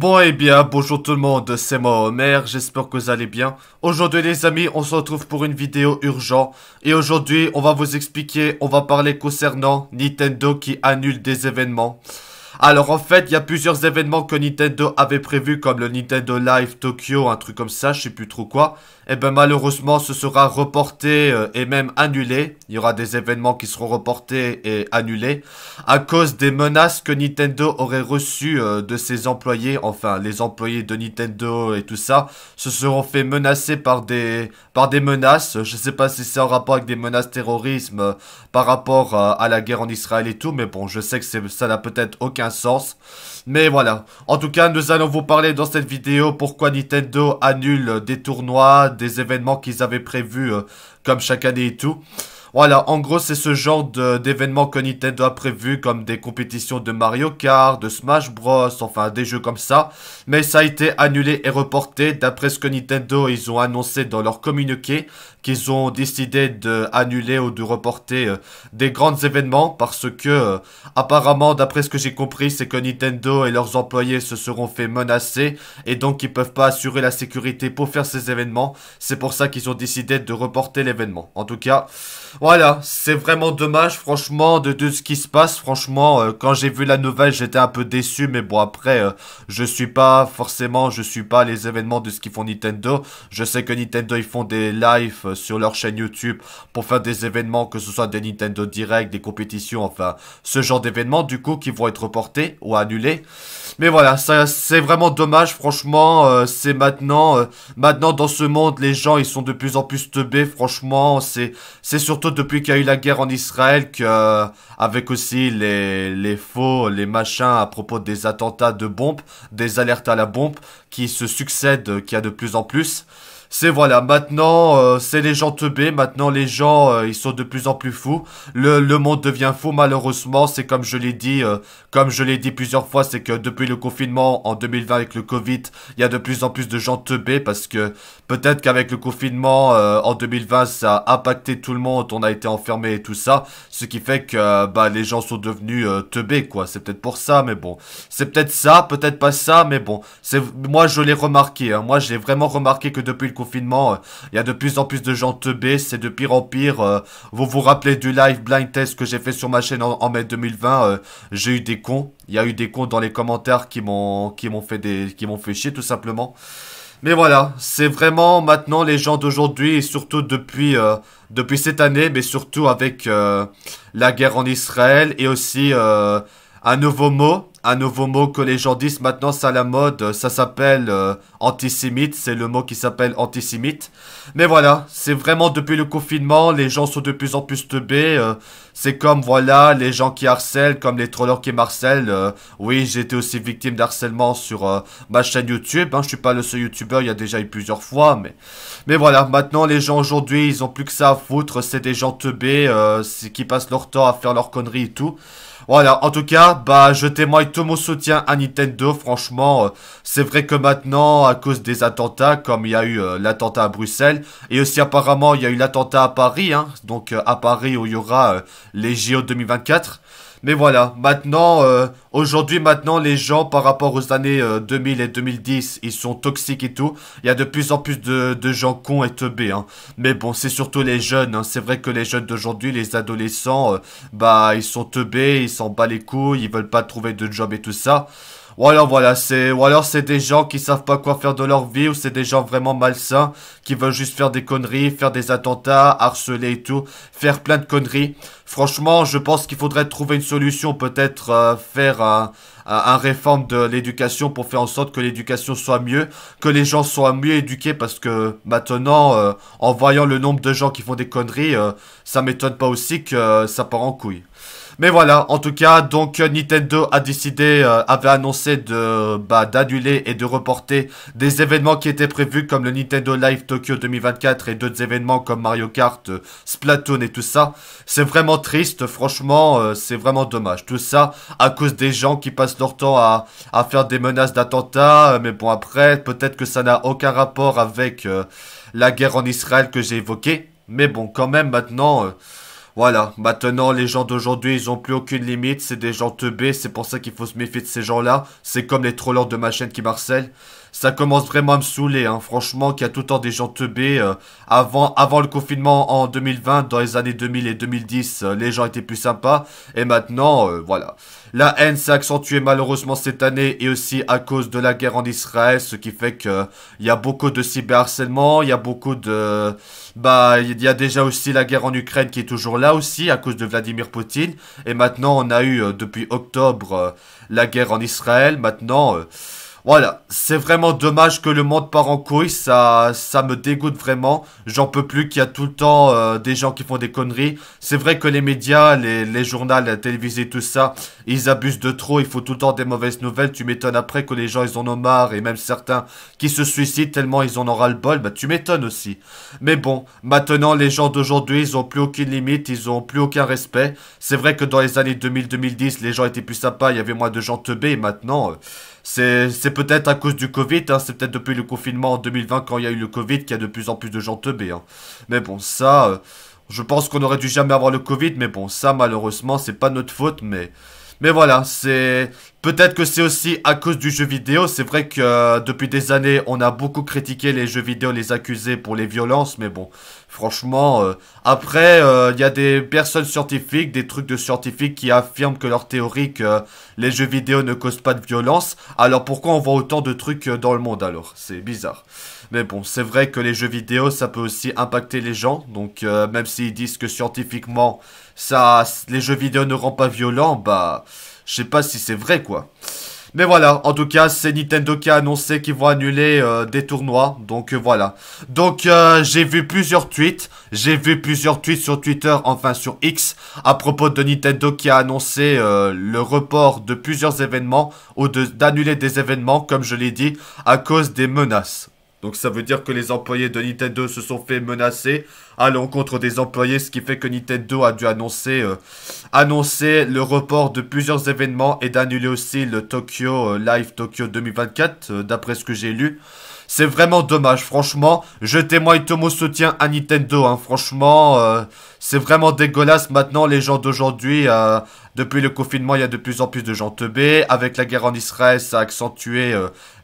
Bon et bien, bonjour tout le monde, c'est moi Homer, j'espère que vous allez bien. Aujourd'hui les amis, on se retrouve pour une vidéo urgente. Et aujourd'hui, on va vous expliquer, on va parler concernant Nintendo qui annule des événements. Alors en fait, il y a plusieurs événements que Nintendo avait prévus comme le Nintendo Live Tokyo, un truc comme ça, je sais plus trop quoi. Et ben malheureusement, ce sera reporté et même annulé. Il y aura des événements qui seront reportés et annulés à cause des menaces que Nintendo aurait reçues de ses employés. Enfin, les employés de Nintendo et tout ça se seront fait menacer par des menaces. Je sais pas si c'est en rapport avec des menaces terrorisme par rapport à la guerre en Israël et tout, mais bon, je sais que ça n'a peut-être aucun sens. Mais voilà. En tout cas, nous allons vous parler dans cette vidéo pourquoi Nintendo annule des tournois, des événements qu'ils avaient prévus comme chaque année et tout. Voilà, en gros, c'est ce genre d'événements que Nintendo a prévu, comme des compétitions de Mario Kart, de Smash Bros, enfin des jeux comme ça. Mais ça a été annulé et reporté, d'après ce que Nintendo, ils ont annoncé dans leur communiqué, qu'ils ont décidé d'annuler ou de reporter des grands événements, parce que, apparemment, d'après ce que j'ai compris, c'est que Nintendo et leurs employés se seront fait menacer, et donc ils peuvent pas assurer la sécurité pour faire ces événements. C'est pour ça qu'ils ont décidé de reporter l'événement. En tout cas... Voilà, c'est vraiment dommage, franchement, de ce qui se passe. Franchement, quand j'ai vu la nouvelle, j'étais un peu déçu, mais bon, après, je suis pas les événements de ce qu'ils font Nintendo. Je sais que Nintendo, ils font des lives sur leur chaîne YouTube pour faire des événements, que ce soit des Nintendo Direct, des compétitions, enfin, ce genre d'événements, du coup, qui vont être reportés ou annulés. Mais voilà, ça, c'est vraiment dommage, franchement, c'est maintenant, dans ce monde, les gens, ils sont de plus en plus teubés, franchement, c'est surtout depuis qu'il y a eu la guerre en Israël que, avec aussi les machins à propos des attentats de bombes, des alertes à la bombe, qui se succèdent, qu'il y a de plus en plus. C'est voilà, maintenant, c'est les gens teubés, maintenant les gens, ils sont de plus en plus fous. Le monde devient fou, malheureusement, c'est comme je l'ai dit plusieurs fois, c'est que depuis le confinement en 2020 avec le Covid, il y a de plus en plus de gens teubés parce que peut-être qu'avec le confinement en 2020, ça a impacté tout le monde, on a été enfermés et tout ça, ce qui fait que bah les gens sont devenus teubés quoi. C'est peut-être pour ça, mais bon, c'est peut-être ça, peut-être pas ça, mais bon, c'est moi je l'ai remarqué, hein. Moi j'ai vraiment remarqué que depuis le confinement, il y a de plus en plus de gens teubés, c'est de pire en pire. Vous vous rappelez du live blind test que j'ai fait sur ma chaîne en mai 2020, j'ai eu des cons. Il y a eu des cons dans les commentaires qui m'ont fait chier tout simplement. Mais voilà, c'est vraiment maintenant les gens d'aujourd'hui et surtout depuis cette année, mais surtout avec la guerre en Israël et aussi un nouveau mot que les gens disent maintenant, c'est à la mode, ça s'appelle antisémite, c'est le mot qui s'appelle antisémite. Mais voilà, c'est vraiment depuis le confinement, les gens sont de plus en plus teubés, c'est comme voilà, les gens qui harcèlent, comme les trollers qui m'harcèlent. Oui, j'ai été aussi victime d'harcèlement sur ma chaîne YouTube, hein, je suis pas le seul YouTuber, il y a déjà eu plusieurs fois, mais voilà, maintenant les gens aujourd'hui, ils ont plus que ça à foutre, c'est des gens teubés, qui passent leur temps à faire leurs conneries et tout. Voilà, en tout cas, bah, je témoigne tout mon soutien à Nintendo, franchement, c'est vrai que maintenant, à cause des attentats, comme il y a eu l'attentat à Bruxelles, et aussi apparemment, il y a eu l'attentat à Paris, hein, donc à Paris où il y aura les JO 2024, mais voilà, maintenant, aujourd'hui, maintenant, les gens, par rapport aux années 2000 et 2010, ils sont toxiques et tout. Il y a de plus en plus de gens cons et teubés, hein. Mais bon, c'est surtout les jeunes, hein. C'est vrai que les jeunes d'aujourd'hui, les adolescents, bah, ils sont teubés, ils s'en battent les couilles, ils veulent pas trouver de job et tout ça. Ou alors c'est des gens qui savent pas quoi faire de leur vie, ou c'est des gens vraiment malsains, qui veulent juste faire des conneries, faire des attentats, harceler et tout, faire plein de conneries. Franchement, je pense qu'il faudrait trouver une solution, peut-être faire un réforme de l'éducation pour faire en sorte que l'éducation soit mieux, que les gens soient mieux éduqués, parce que maintenant, en voyant le nombre de gens qui font des conneries, ça m'étonne pas aussi que ça part en couille. Mais voilà, en tout cas, donc Nintendo a décidé, avait annoncé d'annuler et de reporter des événements qui étaient prévus comme le Nintendo Live Tokyo 2024 et d'autres événements comme Mario Kart, Splatoon et tout ça. C'est vraiment triste, franchement, c'est vraiment dommage. Tout ça à cause des gens qui passent leur temps à faire des menaces d'attentats, mais bon après, peut-être que ça n'a aucun rapport avec la guerre en Israël que j'ai évoquée. Mais bon, quand même maintenant... Voilà, maintenant les gens d'aujourd'hui ils ont plus aucune limite, c'est des gens teubés, c'est pour ça qu'il faut se méfier de ces gens-là. C'est comme les trollers de ma chaîne qui marcellent. Ça commence vraiment à me saouler, hein. Franchement, qu'il y a tout le temps des gens teubés. Avant le confinement en 2020, dans les années 2000 et 2010, les gens étaient plus sympas. Et maintenant, voilà. La haine s'est accentuée malheureusement cette année et aussi à cause de la guerre en Israël, ce qui fait que il y a beaucoup de cyberharcèlement, il y a beaucoup de... Bah, il y a déjà aussi la guerre en Ukraine qui est toujours là aussi à cause de Vladimir Poutine. Et maintenant, on a eu depuis octobre la guerre en Israël. Maintenant... voilà, c'est vraiment dommage que le monde part en couille, ça me dégoûte vraiment. J'en peux plus qu'il y a tout le temps des gens qui font des conneries. C'est vrai que les médias, les journaux, la télévision, tout ça, ils abusent de trop, il faut tout le temps des mauvaises nouvelles. Tu m'étonnes après que les gens ils en ont marre et même certains qui se suicident tellement ils en ont ras le bol, bah tu m'étonnes aussi. Mais bon, maintenant les gens d'aujourd'hui ils ont plus aucune limite, ils ont plus aucun respect. C'est vrai que dans les années 2000-2010 les gens étaient plus sympas, il y avait moins de gens teubés et maintenant... c'est peut-être à cause du Covid, hein, c'est peut-être depuis le confinement en 2020 quand il y a eu le Covid qu'il y a de plus en plus de gens teubés. Hein. Mais bon, ça, je pense qu'on aurait dû jamais avoir le Covid, mais bon, ça malheureusement, c'est pas notre faute, mais voilà, c'est... Peut-être que c'est aussi à cause du jeu vidéo. C'est vrai que depuis des années, on a beaucoup critiqué les jeux vidéo, les accusés pour les violences. Mais bon, franchement, après, il y a des personnes scientifiques, des trucs de scientifiques qui affirment que leur théorie que les jeux vidéo ne causent pas de violence. Alors pourquoi on voit autant de trucs dans le monde alors? C'est bizarre. Mais bon, c'est vrai que les jeux vidéo, ça peut aussi impacter les gens. Donc même s'ils disent que scientifiquement, ça, les jeux vidéo ne rendent pas violents, bah... Je sais pas si c'est vrai quoi. Mais voilà, en tout cas, c'est Nintendo qui a annoncé qu'ils vont annuler des tournois. Donc voilà. Donc j'ai vu plusieurs tweets. J'ai vu plusieurs tweets sur Twitter, enfin sur X, à propos de Nintendo qui a annoncé le report de plusieurs événements ou d'annuler des événements, comme je l'ai dit, à cause des menaces. Donc ça veut dire que les employés de Nintendo se sont fait menacer à l'encontre des employés, ce qui fait que Nintendo a dû annoncer le report de plusieurs événements et d'annuler aussi le Tokyo Live Tokyo 2024, d'après ce que j'ai lu. C'est vraiment dommage, franchement. Je témoigne tout mon soutien à Nintendo, hein. Franchement, c'est vraiment dégueulasse. Maintenant, les gens d'aujourd'hui, depuis le confinement, il y a de plus en plus de gens teubés. Avec la guerre en Israël, ça a accentué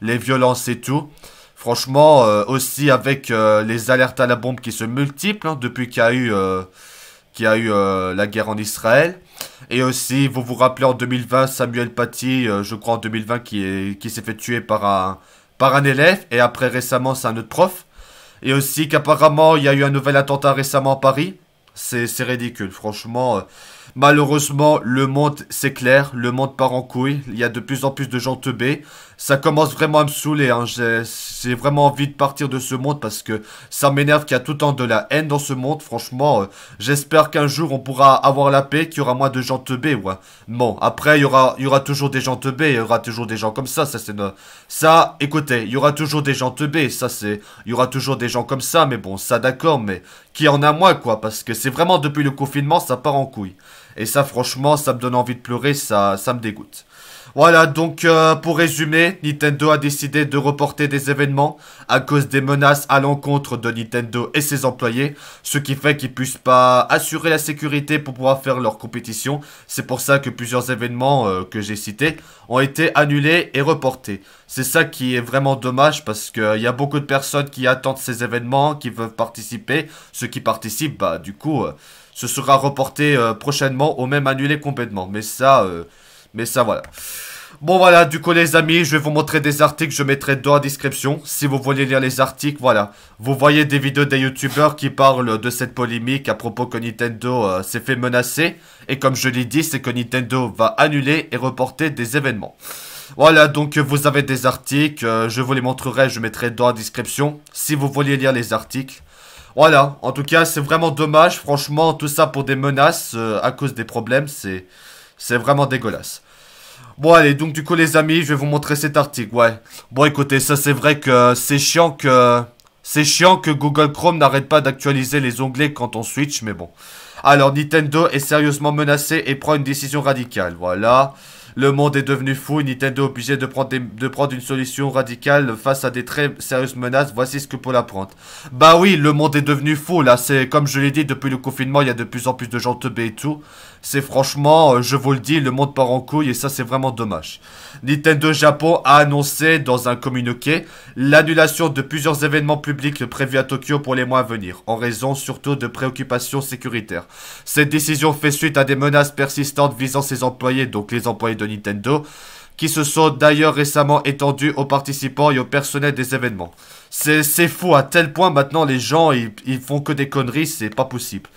les violences et tout. Franchement, aussi avec les alertes à la bombe qui se multiplient hein, depuis qu'il y a eu la guerre en Israël. Et aussi, vous vous rappelez en 2020, Samuel Paty, je crois en 2020, qui s'est fait tuer par un élève. Et après, récemment, c'est un autre prof. Et aussi qu'apparemment, il y a eu un nouvel attentat récemment à Paris. C'est ridicule, franchement. Malheureusement, le monde s'éclaire, le monde part en couille, il y a de plus en plus de gens teubés. Ça commence vraiment à me saouler, hein. J'ai vraiment envie de partir de ce monde parce que ça m'énerve qu'il y a tout le temps de la haine dans ce monde. Franchement, j'espère qu'un jour on pourra avoir la paix, qu'il y aura moins de gens teubés, ouais. Bon, après, il y aura toujours des gens teubés, il y aura toujours des gens comme ça, ça, écoutez, il y aura toujours des gens teubés, il y aura toujours des gens comme ça, mais bon, ça d'accord, mais qui en a moins, quoi, parce que c'est vraiment depuis le confinement, ça part en couille. Et ça, franchement, ça me donne envie de pleurer, ça me dégoûte. Voilà, donc pour résumer, Nintendo a décidé de reporter des événements à cause des menaces à l'encontre de Nintendo et ses employés, ce qui fait qu'ils puissent pas assurer la sécurité pour pouvoir faire leur compétition. C'est pour ça que plusieurs événements que j'ai cités ont été annulés et reportés. C'est ça qui est vraiment dommage parce qu'il y a beaucoup de personnes qui attendent ces événements, qui veulent participer. Ceux qui participent, bah du coup, ce sera reporté prochainement ou même annulé complètement. Mais ça voilà. Bon voilà, du coup les amis, je vais vous montrer des articles, je mettrai dans la description. Si vous voulez lire les articles, voilà. Vous voyez des vidéos des youtubeurs qui parlent de cette polémique à propos que Nintendo s'est fait menacer. Et comme je l'ai dit, c'est que Nintendo va annuler et reporter des événements. Voilà, donc vous avez des articles, je vous les montrerai, je mettrai dans la description. Si vous voulez lire les articles. Voilà, en tout cas c'est vraiment dommage, franchement tout ça pour des menaces à cause des problèmes, c'est vraiment dégueulasse. Bon allez, donc du coup les amis, je vais vous montrer cet article, ouais. Bon écoutez, ça c'est vrai que c'est chiant que Google Chrome n'arrête pas d'actualiser les onglets quand on switch, mais bon. Alors Nintendo est sérieusement menacé et prend une décision radicale, voilà. Le monde est devenu fou, Nintendo est obligé de prendre une solution radicale face à des très sérieuses menaces. Voici ce que pour l'apprendre. Bah oui, le monde est devenu fou là. C'est comme je l'ai dit, depuis le confinement, il y a de plus en plus de gens teubés et tout. C'est franchement, je vous le dis, le monde part en couille et ça c'est vraiment dommage. Nintendo Japon a annoncé dans un communiqué l'annulation de plusieurs événements publics prévus à Tokyo pour les mois à venir, en raison surtout de préoccupations sécuritaires. Cette décision fait suite à des menaces persistantes visant ses employés, donc les employés de Nintendo, qui se sont d'ailleurs récemment étendues aux participants et au personnel des événements. C'est fou, à tel point maintenant les gens ils font que des conneries, c'est pas possible.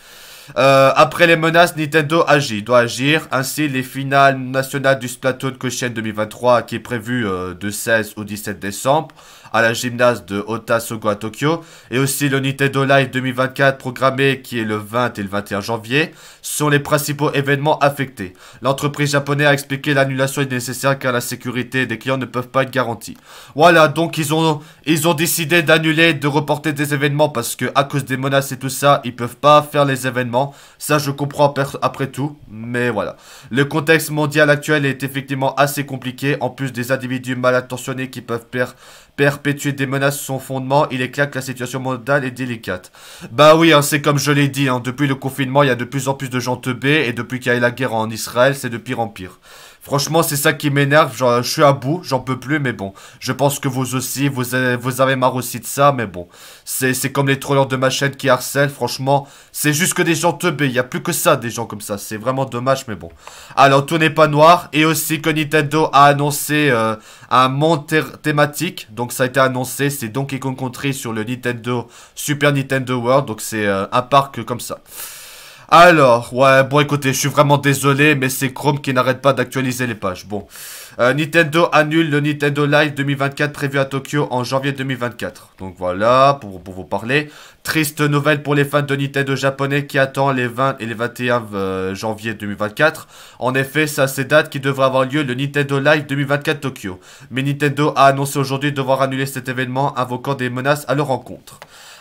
Après les menaces, Nintendo doit agir. Ainsi, les finales nationales du Splatoon Koshien 2023, qui est prévu de 16 au 17 décembre, à la gymnase de Ota Sogo à Tokyo, et aussi le Nintendo Live 2024 programmé, qui est le 20 et le 21 janvier, sont les principaux événements affectés. L'entreprise japonaise a expliqué l'annulation est nécessaire car la sécurité des clients ne peuvent pas être garantie. Voilà, donc ils ont décidé d'annuler, de reporter des événements parce que à cause des menaces et tout ça, ils peuvent pas faire les événements. Ça, je comprends après tout, mais voilà. Le contexte mondial actuel est effectivement assez compliqué. En plus des individus mal intentionnés qui peuvent perpétuer des menaces sans fondement, il est clair que la situation mondiale est délicate. Bah oui, hein, c'est comme je l'ai dit, hein, depuis le confinement, il y a de plus en plus de gens teubés, et depuis qu'il y a eu la guerre en Israël, c'est de pire en pire. Franchement, c'est ça qui m'énerve, genre, je suis à bout, j'en peux plus, mais bon. Je pense que vous aussi, vous avez marre aussi de ça, mais bon. C'est comme les trollers de ma chaîne qui harcèlent, franchement. C'est juste que des gens teubés, il y a plus que ça, des gens comme ça. C'est vraiment dommage, mais bon. Alors, tout n'est pas noir, et aussi que Nintendo a annoncé un monde thématique. Donc, ça a été annoncé, c'est Donkey Kong Country sur le Super Nintendo World, donc c'est un parc comme ça. Alors, ouais, bon écoutez, je suis vraiment désolé, mais c'est Chrome qui n'arrête pas d'actualiser les pages. Bon, Nintendo annule le Nintendo Live 2024 prévu à Tokyo en janvier 2024. Donc voilà, pour vous parler. Triste nouvelle pour les fans de Nintendo japonais qui attendent les 20 et les 21 janvier 2024. En effet, c'est à ces dates qui devrait avoir lieu le Nintendo Live 2024 Tokyo. Mais Nintendo a annoncé aujourd'hui devoir annuler cet événement, invoquant des menaces à leur encontre.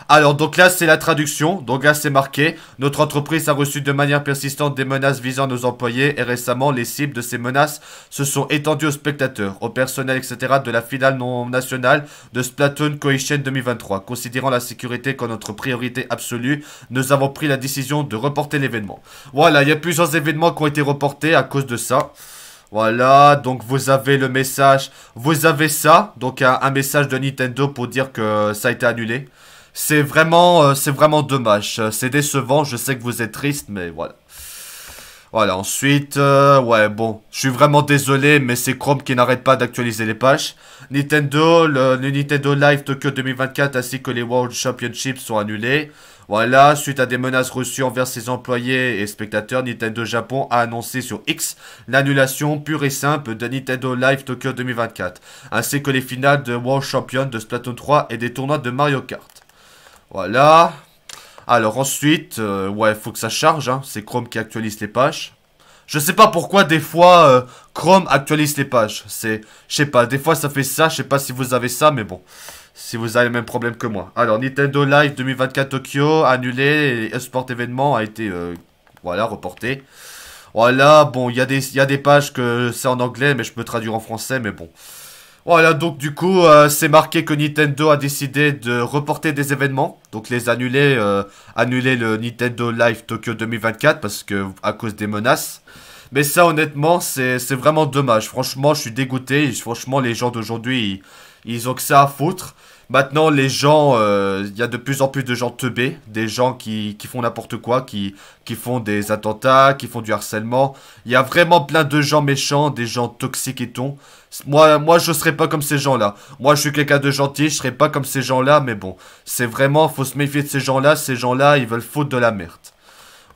Alors, donc là, c'est la traduction. Donc là, c'est marqué. Notre entreprise a reçu de manière persistante des menaces visant nos employés et récemment, les cibles de ces menaces se sont étendues aux spectateurs, au personnel, etc. de la finale non nationale de Splatoon Koishien 2023. Considérant la sécurité comme notre priorité absolue, nous avons pris la décision de reporter l'événement. Voilà, il y a plusieurs événements qui ont été reportés à cause de ça. Voilà, donc vous avez le message. Vous avez ça, donc un message de Nintendo pour dire que ça a été annulé. C'est vraiment dommage. C'est décevant. Je sais que vous êtes triste, mais voilà. Voilà, ensuite, ouais, bon. Je suis vraiment désolé, mais c'est Chrome qui n'arrête pas d'actualiser les pages. Nintendo, le Nintendo Live Tokyo 2024 ainsi que les World Championships sont annulés. Voilà, suite à des menaces reçues envers ses employés et spectateurs, Nintendo Japon a annoncé sur X l'annulation pure et simple de Nintendo Live Tokyo 2024, ainsi que les finales de World Champion de Splatoon 3 et des tournois de Mario Kart. Voilà. Alors ensuite, ouais, faut que ça charge, hein. C'est Chrome qui actualise les pages. Je sais pas pourquoi des fois Chrome actualise les pages. Je sais pas, des fois ça fait ça, je sais pas si vous avez ça, mais bon. Si vous avez le même problème que moi. Alors Nintendo Live 2024 Tokyo annulé, et Esport événement a été, voilà, reporté. Voilà, bon, il y a des pages que c'est en anglais, mais je peux traduire en français, mais bon. Voilà, donc du coup, c'est marqué que Nintendo a décidé de reporter des événements, donc les annuler, annuler le Nintendo Live Tokyo 2024 parce que à cause des menaces. Mais ça, honnêtement, c'est vraiment dommage. Franchement, je suis dégoûté. Franchement, les gens d'aujourd'hui, ils ont que ça à foutre. Maintenant, les gens, il y a de plus en plus de gens teubés, des gens qui font n'importe quoi, qui font des attentats, qui font du harcèlement. Il y a vraiment plein de gens méchants, des gens toxiques et tout. Moi, je serais pas comme ces gens-là. Moi, je suis quelqu'un de gentil, je serais pas comme ces gens-là, mais bon, c'est vraiment, faut se méfier de ces gens-là. Ces gens-là, ils veulent foutre de la merde.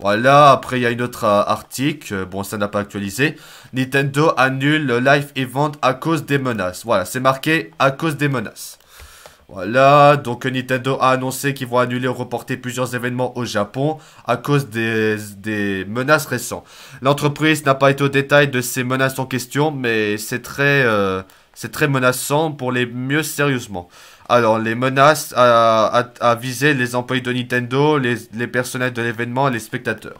Voilà, après il y a une autre article, bon ça n'a pas actualisé. Nintendo annule le live event à cause des menaces. Voilà, c'est marqué à cause des menaces. Voilà, donc Nintendo a annoncé qu'ils vont annuler ou reporter plusieurs événements au Japon à cause des menaces récentes. L'entreprise n'a pas été au détail de ces menaces en question, mais c'est très menaçant pour les mieux sérieusement. Alors, les menaces à viser les employés de Nintendo, les personnels de l'événement et les spectateurs.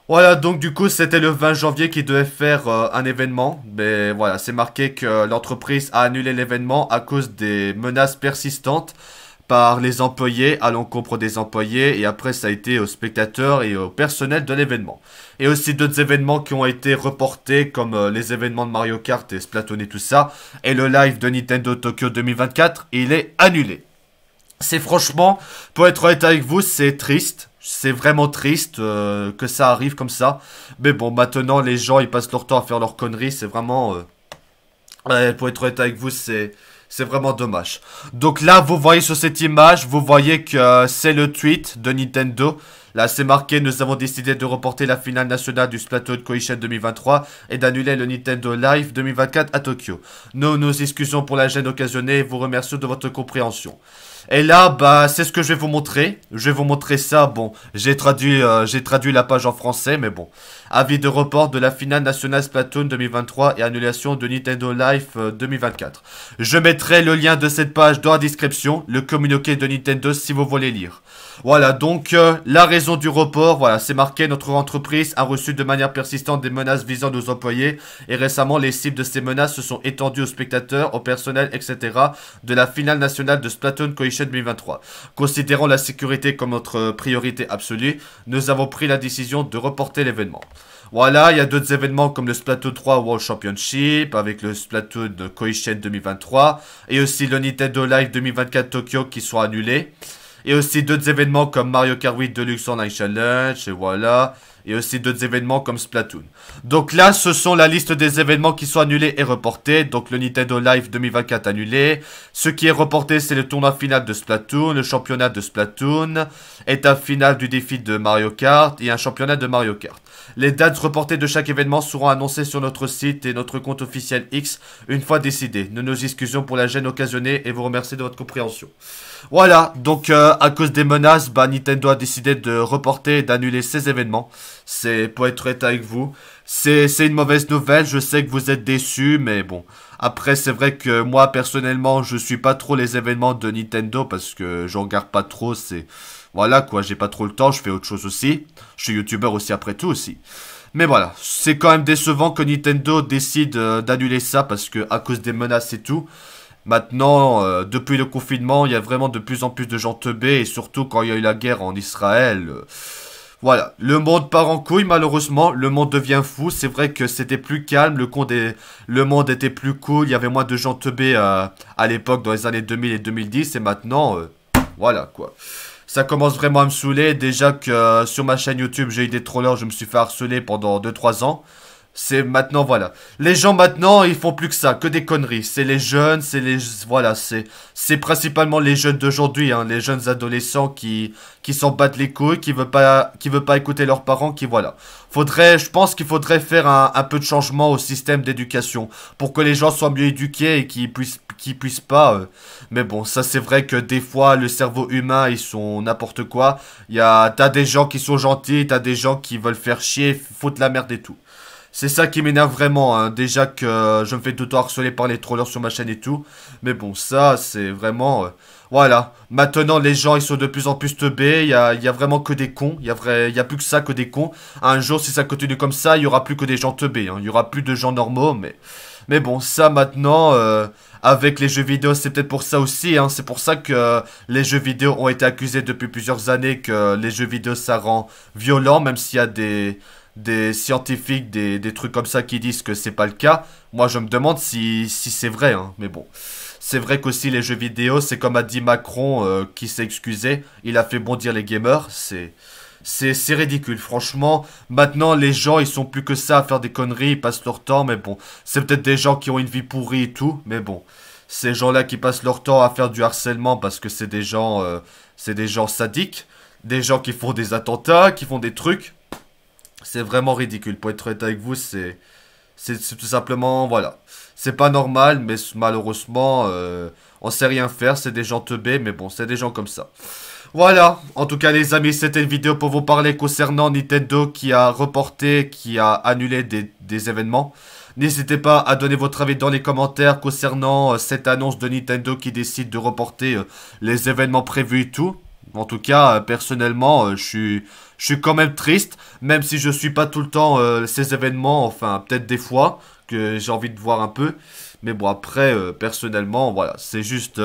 Voilà, donc du coup, c'était le 20 janvier qui devait faire un événement. Mais voilà, c'est marqué que l'entreprise a annulé l'événement à cause des menaces persistantes par les employés à l'encontre des employés. Et après, ça a été aux spectateurs et au personnel de l'événement. Et aussi d'autres événements qui ont été reportés, comme les événements de Mario Kart et Splatoon et tout ça. Et le live de Nintendo Tokyo 2024, il est annulé. C'est franchement, pour être honnête avec vous, c'est triste. C'est vraiment triste que ça arrive comme ça. Mais bon, maintenant, les gens, ils passent leur temps à faire leurs conneries. C'est vraiment... ouais, pour être honnête avec vous, c'est vraiment dommage. Donc là, vous voyez sur cette image, vous voyez que c'est le tweet de Nintendo. Là, c'est marqué, nous avons décidé de reporter la finale nationale du Splatoon Koishen 2023 et d'annuler le Nintendo Live 2024 à Tokyo. Nous nous excusons pour la gêne occasionnée et vous remercions de votre compréhension. Et là, bah, c'est ce que je vais vous montrer. Je vais vous montrer ça. Bon, j'ai traduit la page en français, mais bon. Avis de report de la finale nationale Splatoon 2023 et annulation de Nintendo Live 2024. Je mettrai le lien de cette page dans la description, le communiqué de Nintendo si vous voulez lire. Voilà, donc la raison du report, voilà, c'est marqué, notre entreprise a reçu de manière persistante des menaces visant nos employés et récemment les cibles de ces menaces se sont étendues aux spectateurs, au personnel, etc. de la finale nationale de Splatoon Koishen 2023. Considérant la sécurité comme notre priorité absolue, nous avons pris la décision de reporter l'événement. Voilà, il y a d'autres événements comme le Splatoon 3 World Championship avec le Splatoon Koishen 2023 et aussi le Nintendo Live 2024 Tokyo qui sont annulés. Et aussi d'autres événements comme Mario Kart 8 Deluxe Online Challenge, et voilà. Et aussi d'autres événements comme Splatoon. Donc là, ce sont la liste des événements qui sont annulés et reportés. Donc le Nintendo Live 2024 annulé. Ce qui est reporté, c'est le tournoi final de Splatoon, le championnat de Splatoon, étape finale du défi de Mario Kart et un championnat de Mario Kart. Les dates reportées de chaque événement seront annoncées sur notre site et notre compte officiel X une fois décidé. Nous nous excusons pour la gêne occasionnée et vous remercions de votre compréhension. Voilà, donc à cause des menaces, bah, Nintendo a décidé de reporter et d'annuler ces événements. C'est, pour être honnête avec vous, c'est une mauvaise nouvelle, je sais que vous êtes déçus, mais bon. Après, c'est vrai que moi, personnellement, je suis pas trop les événements de Nintendo parce que je regarde pas trop, c'est... Voilà quoi, j'ai pas trop le temps, je fais autre chose aussi. Je suis youtubeur aussi après tout aussi. Mais voilà, c'est quand même décevant que Nintendo décide d'annuler ça parce que à cause des menaces et tout... Maintenant, depuis le confinement, il y a vraiment de plus en plus de gens teubés, et surtout quand il y a eu la guerre en Israël. Voilà, le monde part en couille malheureusement, le monde devient fou, c'est vrai que c'était plus calme, le monde était plus cool, il y avait moins de gens teubés à l'époque dans les années 2000 et 2010, et maintenant, voilà quoi. Ça commence vraiment à me saouler, déjà que sur ma chaîne YouTube j'ai eu des trollers, je me suis fait harceler pendant 2-3 ans. C'est maintenant, voilà. Les gens maintenant, ils font plus que ça, que des conneries. C'est les jeunes, c'est les... Voilà, c'est principalement les jeunes d'aujourd'hui, hein, les jeunes adolescents qui s'en battent les couilles, qui veulent pas écouter leurs parents, qui, voilà. Je pense qu'il faudrait faire un peu de changement au système d'éducation, pour que les gens soient mieux éduqués et qu'ils puissent pas... Mais bon, ça c'est vrai que des fois, le cerveau humain, ils sont n'importe quoi. T'as des gens qui sont gentils, t'as des gens qui veulent faire chier, foutre la merde et tout. C'est ça qui m'énerve vraiment, hein. Déjà que je me fais tout le temps harceler par les trollers sur ma chaîne et tout. Mais bon, ça, c'est vraiment... voilà. Maintenant, les gens, ils sont de plus en plus teubés. Il y a vraiment que des cons. Il y a plus que ça, que des cons. Un jour, si ça continue comme ça, il y aura plus que des gens teubés, hein. Il y aura plus de gens normaux, mais bon, ça, maintenant... avec les jeux vidéo, c'est peut-être pour ça aussi, hein. C'est pour ça que les jeux vidéo ont été accusés depuis plusieurs années que les jeux vidéo, ça rend violent, même s'il y a des scientifiques, des trucs comme ça qui disent que c'est pas le cas. Moi, je me demande si c'est vrai, hein. Mais bon. C'est vrai qu'aussi les jeux vidéo, c'est comme a dit Macron qui s'est excusé. Il a fait bondir les gamers. C'est ridicule. Franchement, maintenant, les gens, ils sont plus que ça à faire des conneries. Ils passent leur temps, mais bon. C'est peut-être des gens qui ont une vie pourrie et tout. Mais bon. Ces gens-là qui passent leur temps à faire du harcèlement parce que c'est des gens sadiques. Des gens qui font des attentats, qui font des trucs. C'est vraiment ridicule. Pour être honnête avec vous, c'est tout simplement, voilà. C'est pas normal, mais malheureusement, on sait rien faire. C'est des gens teubés, mais bon, c'est des gens comme ça. Voilà. En tout cas, les amis, c'était une vidéo pour vous parler concernant Nintendo qui a reporté, qui a annulé des événements. N'hésitez pas à donner votre avis dans les commentaires concernant cette annonce de Nintendo qui décide de reporter les événements prévus et tout. En tout cas, personnellement, je Je suis quand même triste, même si je suis pas tout le temps ces événements, enfin peut-être des fois que j'ai envie de voir un peu. Mais bon après, personnellement, voilà, c'est juste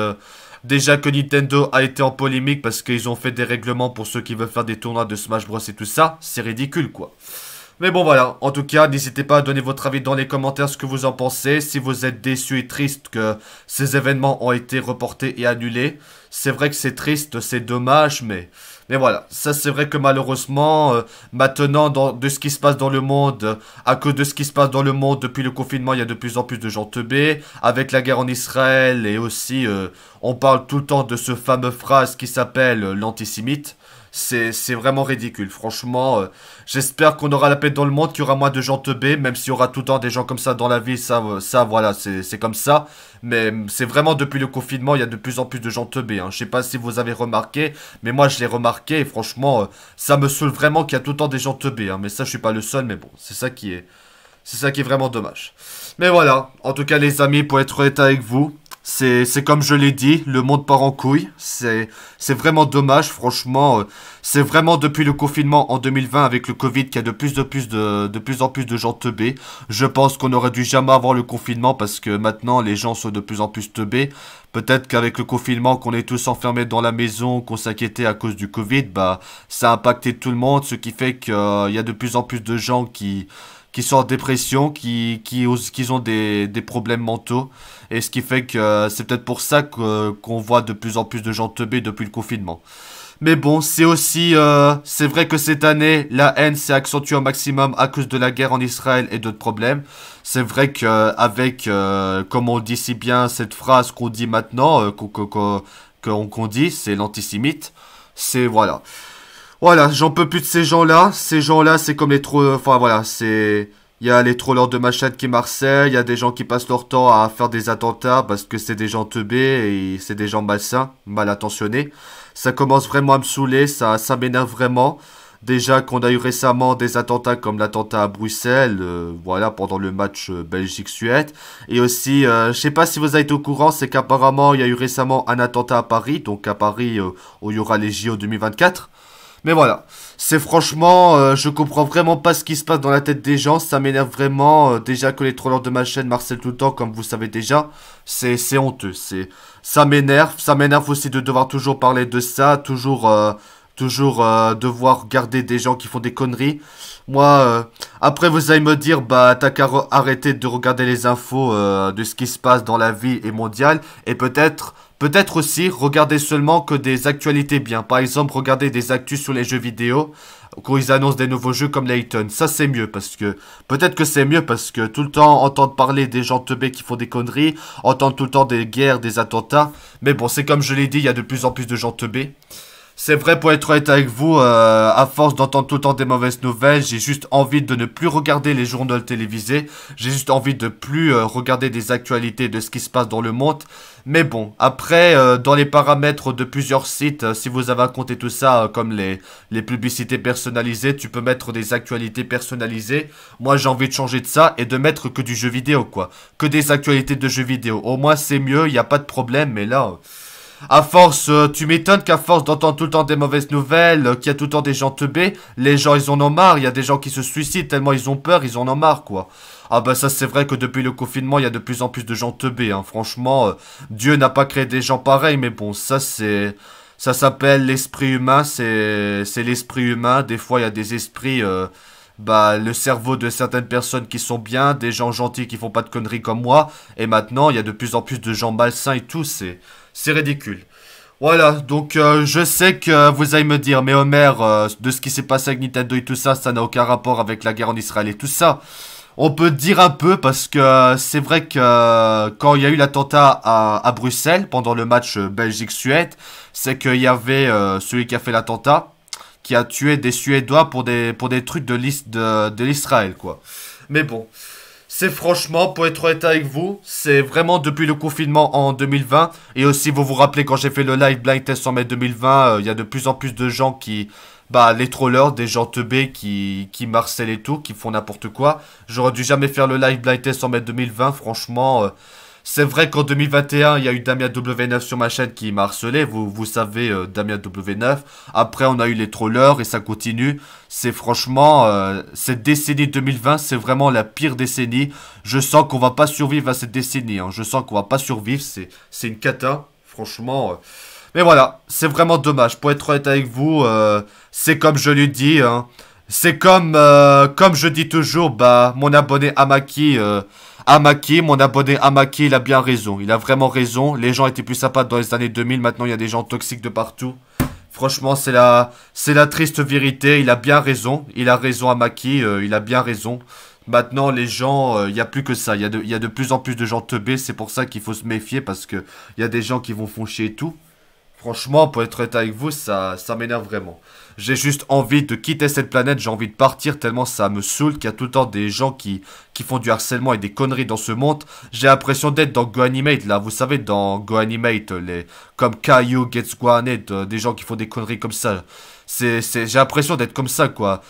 déjà que Nintendo a été en polémique parce qu'ils ont fait des règlements pour ceux qui veulent faire des tournois de Smash Bros et tout ça, c'est ridicule quoi. Mais bon voilà, en tout cas, n'hésitez pas à donner votre avis dans les commentaires ce que vous en pensez, si vous êtes déçu et triste que ces événements ont été reportés et annulés. C'est vrai que c'est triste, c'est dommage, mais voilà, ça c'est vrai que malheureusement, maintenant de ce qui se passe dans le monde, à cause de ce qui se passe dans le monde depuis le confinement, il y a de plus en plus de gens teubés, avec la guerre en Israël et aussi on parle tout le temps de ce fameux phrase qui s'appelle l'antisémite. C'est vraiment ridicule, franchement. J'espère qu'on aura la paix dans le monde, qu'il y aura moins de gens teubés, même s'il y aura tout le temps des gens comme ça dans la vie, ça voilà, c'est comme ça. Mais c'est vraiment depuis le confinement, il y a de plus en plus de gens teubés. Hein. Je sais pas si vous avez remarqué, mais moi je l'ai remarqué et franchement, ça me saoule vraiment qu'il y a tout le temps des gens teubés. Hein. Mais ça, je suis pas le seul, mais bon, c'est ça qui est vraiment dommage. Mais voilà, en tout cas les amis, pour être honnête avec vous, c'est comme je l'ai dit, le monde part en couille. C'est vraiment dommage, franchement. C'est vraiment depuis le confinement en 2020 avec le Covid qu'il y a de plus en plus de gens teubés. Je pense qu'on aurait dû jamais avoir le confinement parce que maintenant les gens sont de plus en plus teubés. Peut-être qu'avec le confinement, qu'on est tous enfermés dans la maison, qu'on s'inquiétait à cause du Covid, bah ça a impacté tout le monde, ce qui fait qu'il y a de plus en plus de gens qui sont en dépression, qui ont des problèmes mentaux. Et ce qui fait que c'est peut-être pour ça qu'on voit de plus en plus de gens teubés depuis le confinement. Mais bon, c'est aussi, c'est vrai que cette année, la haine s'est accentuée au maximum à cause de la guerre en Israël et d'autres problèmes. C'est vrai qu'avec, comme on dit si bien, cette phrase qu'on dit maintenant, qu'on dit, c'est l'antisémite. C'est, voilà. Voilà, j'en peux plus de ces gens-là. Ces gens-là, c'est comme les trollers. Enfin voilà, c'est. Il y a les trollers de machette qui marcellent. Il y a des gens qui passent leur temps à faire des attentats parce que c'est des gens teubés et c'est des gens malsains, mal intentionnés. Ça commence vraiment à me saouler, ça m'énerve vraiment. Déjà qu'on a eu récemment des attentats comme l'attentat à Bruxelles, voilà, pendant le match Belgique-Suède. Et aussi, je sais pas si vous avez été au courant, c'est qu'apparemment il y a eu récemment un attentat à Paris, donc à Paris où il y aura les JO 2024. Mais voilà, c'est franchement, je comprends vraiment pas ce qui se passe dans la tête des gens, ça m'énerve vraiment, déjà que les trollers de ma chaîne marcellent tout le temps, comme vous savez déjà, c'est honteux, ça m'énerve aussi de devoir toujours parler de ça, toujours devoir garder des gens qui font des conneries. Moi, après vous allez me dire, bah t'as qu'à arrêter de regarder les infos de ce qui se passe dans la vie et mondiale, et peut-être aussi regarder seulement que des actualités bien. Par exemple, regarder des actus sur les jeux vidéo quand ils annoncent des nouveaux jeux comme Layton. Ça c'est mieux parce que peut-être que c'est mieux parce que tout le temps entendre parler des gens teubés qui font des conneries, entendre tout le temps des guerres, des attentats. Mais bon, c'est comme je l'ai dit, il y a de plus en plus de gens teubés. C'est vrai, pour être honnête avec vous, à force d'entendre tout le temps des mauvaises nouvelles, j'ai juste envie de ne plus regarder les journaux télévisés. J'ai juste envie de plus regarder des actualités de ce qui se passe dans le monde. Mais bon, après, dans les paramètres de plusieurs sites, si vous avez à compter tout ça, comme les publicités personnalisées, tu peux mettre des actualités personnalisées. Moi, j'ai envie de changer de ça et de mettre que du jeu vidéo, quoi. Que des actualités de jeux vidéo. Au moins, c'est mieux, il n'y a pas de problème, mais là... À force, tu m'étonnes qu'à force d'entendre tout le temps des mauvaises nouvelles, qu'il y a tout le temps des gens teubés, les gens ils en ont marre, il y a des gens qui se suicident tellement ils ont peur, ils en ont marre quoi. Ah bah ça c'est vrai que depuis le confinement il y a de plus en plus de gens teubés, hein. Franchement, Dieu n'a pas créé des gens pareils, mais bon ça c'est... Ça s'appelle l'esprit humain, c'est l'esprit humain, des fois il y a des esprits... bah, le cerveau de certaines personnes qui sont bien, des gens gentils qui font pas de conneries comme moi, et maintenant il y a de plus en plus de gens malsains et tout, c'est ridicule. Voilà, donc je sais que vous allez me dire, mais Homer, de ce qui s'est passé avec Nintendo et tout ça, ça n'a aucun rapport avec la guerre en Israël et tout ça. On peut dire un peu parce que c'est vrai que quand il y a eu l'attentat à Bruxelles pendant le match Belgique-Suède, c'est qu'il y avait celui qui a fait l'attentat qui a tué des Suédois pour des trucs de l'Israël quoi. Mais bon, c'est franchement, pour être honnête avec vous, c'est vraiment depuis le confinement en 2020. Et aussi, vous vous rappelez quand j'ai fait le live blind test en mai 2020, il y a de plus en plus de gens qui... Bah, les trollers, des gens teubés qui marcellent et tout, qui font n'importe quoi. J'aurais dû jamais faire le live blind test en mai 2020, franchement... C'est vrai qu'en 2021, il y a eu Damien W9 sur ma chaîne qui m'a harcelé. Vous savez, Damien W9. Après, on a eu les trollers et ça continue. C'est franchement, cette décennie 2020, c'est vraiment la pire décennie. Je sens qu'on va pas survivre à cette décennie. Hein. Je sens qu'on va pas survivre. C'est une cata. Franchement. Mais voilà, c'est vraiment dommage. Pour être honnête avec vous, c'est comme je lui dis. Hein. C'est comme je dis toujours, bah, mon abonné Amaki, mon abonné Amaki, il a bien raison. Il a vraiment raison. Les gens étaient plus sympas dans les années 2000. Maintenant, il y a des gens toxiques de partout. Franchement, c'est la triste vérité. Il a bien raison. Il a raison, Amaki. Il a bien raison. Maintenant, les gens, il n'y a plus que ça. Il y a de plus en plus de gens teubés. C'est pour ça qu'il faut se méfier parce que il y a des gens qui vont font chier et tout. Franchement, pour être honnête avec vous, ça m'énerve vraiment. J'ai juste envie de quitter cette planète, j'ai envie de partir tellement ça me saoule qu'il y a tout le temps des gens qui font du harcèlement et des conneries dans ce monde. J'ai l'impression d'être dans GoAnimate, là, vous savez, dans GoAnimate, comme Caillou, Gets Guanet, des gens qui font des conneries comme ça. J'ai l'impression d'être comme ça, quoi.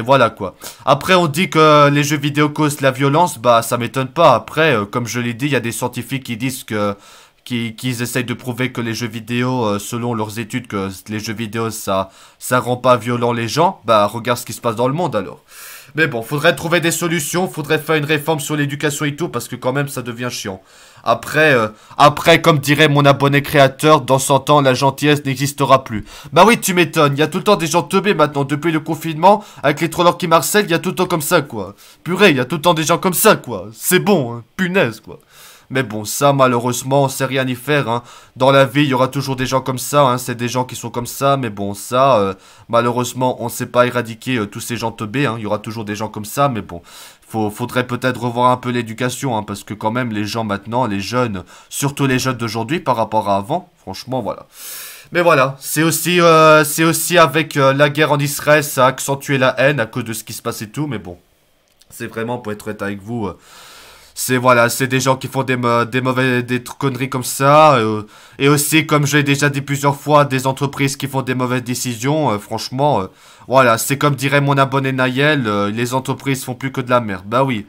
Voilà, quoi. Après, on dit que les jeux vidéo causent la violence, bah, ça m'étonne pas. Après, comme je l'ai dit, il y a des scientifiques qui disent que qu'ils essayent de prouver que les jeux vidéo, selon leurs études, que les jeux vidéo, ça rend pas violent les gens. Bah, regarde ce qui se passe dans le monde, alors. Mais bon, faudrait trouver des solutions, faudrait faire une réforme sur l'éducation et tout, parce que quand même, ça devient chiant. Après, comme dirait mon abonné créateur, dans 100 ans, la gentillesse n'existera plus. Bah oui, tu m'étonnes, il y a tout le temps des gens teubés maintenant, depuis le confinement, avec les trollers qui marcellent, il y a tout le temps comme ça, quoi. Purée, il y a tout le temps des gens comme ça, quoi. C'est bon, hein, punaise, quoi. Mais bon, ça, malheureusement, on sait rien y faire, hein. Dans la vie, il y aura toujours des gens comme ça, hein. C'est des gens qui sont comme ça, mais bon, ça, malheureusement, on sait pas éradiquer tous ces gens teubés, hein. Il y aura toujours des gens comme ça, mais bon, faudrait peut-être revoir un peu l'éducation, hein, parce que quand même, les gens maintenant, les jeunes, surtout les jeunes d'aujourd'hui par rapport à avant, franchement, voilà. Mais voilà, c'est aussi avec la guerre en Israël, ça a accentué la haine à cause de ce qui se passe et tout, mais bon, c'est vraiment, pour être honnête avec vous... c'est des gens qui font des conneries comme ça. Et aussi, comme je l'ai déjà dit plusieurs fois, des entreprises qui font des mauvaises décisions. Franchement, voilà, c'est comme dirait mon abonné Nayel, les entreprises font plus que de la merde. Bah oui.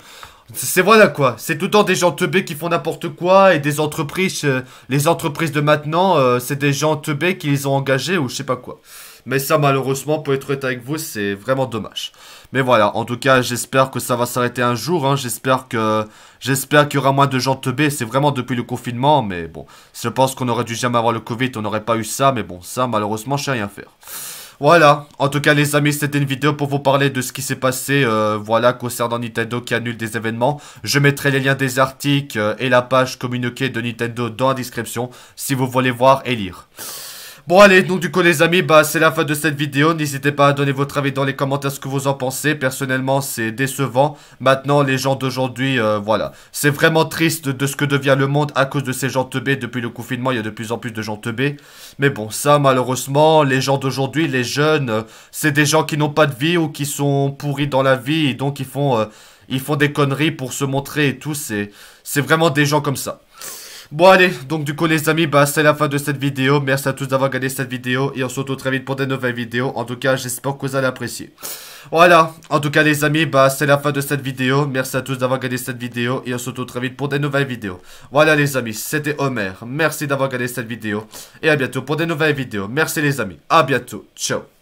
Voilà quoi, c'est tout le temps des gens teubés qui font n'importe quoi et des entreprises, les entreprises de maintenant, c'est des gens teubés qui les ont engagés ou je sais pas quoi. Mais ça malheureusement, pour être honnête avec vous, c'est vraiment dommage. Mais voilà, en tout cas, j'espère que ça va s'arrêter un jour, hein. J'espère qu'il y aura moins de gens teubés, c'est vraiment depuis le confinement, mais bon, je pense qu'on aurait dû jamais avoir le Covid, on n'aurait pas eu ça, mais bon, ça malheureusement, je sais rien faire. Voilà, en tout cas les amis, c'était une vidéo pour vous parler de ce qui s'est passé, voilà, concernant Nintendo qui annule des événements. Je mettrai les liens des articles et la page communiquée de Nintendo dans la description, si vous voulez voir et lire. Bon allez, donc du coup les amis, bah c'est la fin de cette vidéo. N'hésitez pas à donner votre avis dans les commentaires ce que vous en pensez. Personnellement c'est décevant. Maintenant les gens d'aujourd'hui, voilà. C'est vraiment triste de ce que devient le monde à cause de ces gens teubés. Depuis le confinement il y a de plus en plus de gens teubés. Mais bon ça malheureusement, les gens d'aujourd'hui, les jeunes, c'est des gens qui n'ont pas de vie ou qui sont pourris dans la vie. Et donc ils font des conneries pour se montrer et tout. C'est vraiment des gens comme ça. Bon allez, donc du coup les amis, bah c'est la fin de cette vidéo. Merci à tous d'avoir regardé cette vidéo et on se retrouve très vite pour de nouvelles vidéos. En tout cas, j'espère que vous allez apprécier. Voilà, en tout cas les amis, bah c'est la fin de cette vidéo. Merci à tous d'avoir regardé cette vidéo et on se retrouve très vite pour de nouvelles vidéos. Voilà les amis, c'était Homer. Merci d'avoir regardé cette vidéo et à bientôt pour de nouvelles vidéos. Merci les amis, à bientôt. Ciao.